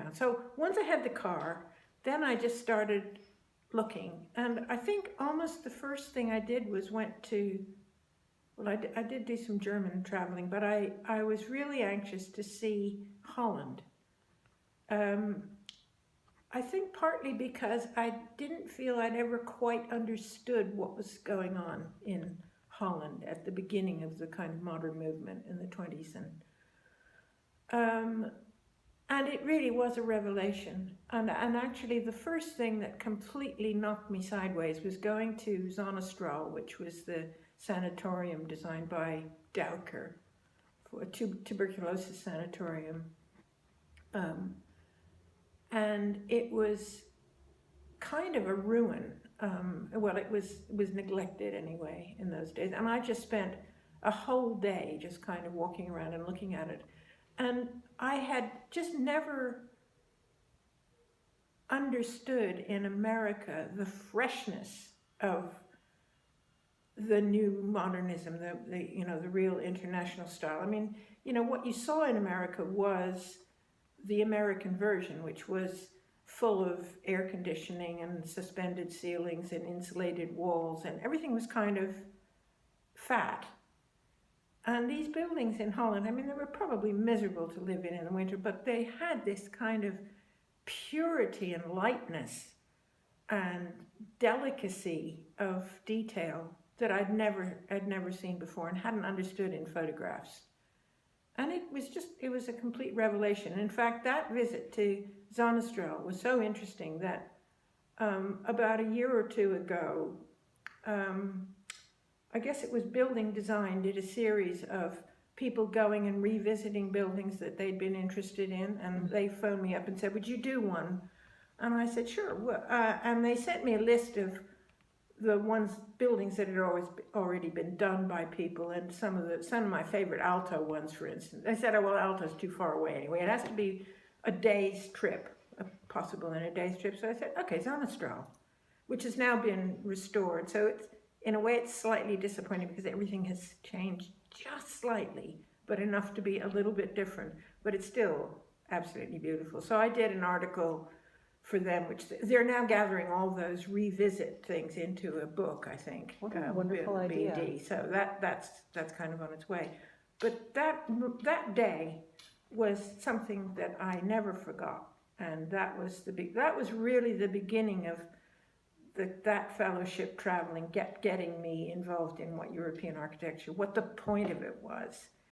town. So once I had the car, then I just started looking. And I think almost the first thing I did was I did do some German traveling, but I was really anxious to see Holland. I think partly because I didn't feel I'd ever quite understood what was going on in Holland at the beginning of the kind of modern movement in the 20s. And it really was a revelation. And actually the first thing that completely knocked me sideways was going to Zonnestraal, which was the sanatorium designed by Duiker, for a tuberculosis sanatorium. And it was kind of a ruin. It was neglected anyway in those days. And I just spent a whole day just kind of walking around and looking at it. And I had just never understood in America the freshness of the new modernism, the real international style. I mean, what you saw in America was the American version, which was full of air conditioning and suspended ceilings and insulated walls, and everything was kind of fat. And these buildings in Holland, I mean, they were probably miserable to live in the winter, but they had this kind of purity and lightness and delicacy of detail that I'd never seen before and hadn't understood in photographs. And it was a complete revelation. In fact, that visit to Zonnestraal was so interesting that about a year or two ago, I guess it was Building Design did a series of people going and revisiting buildings that they'd been interested in, and they phoned me up and said, "Would you do one?" And I said, "Sure." And they sent me a list of the buildings that had already been done by people, and some of my favorite Alto ones, for instance. I said, "Oh, well, Alto's too far away anyway. It has to be a day's trip, possible in a day's trip." So I said, "Okay, Zonnestraal," which has now been restored. So in a way, it's slightly disappointing because everything has changed just slightly, but enough to be a little bit different. But it's still absolutely beautiful. So I did an article for them, which they're now gathering all those revisit things into a book, I think. What a wonderful idea. BD. So that's kind of on its way. But that day was something that I never forgot, and that was really the beginning of that fellowship traveling, getting me involved in what European architecture, what the point of it was.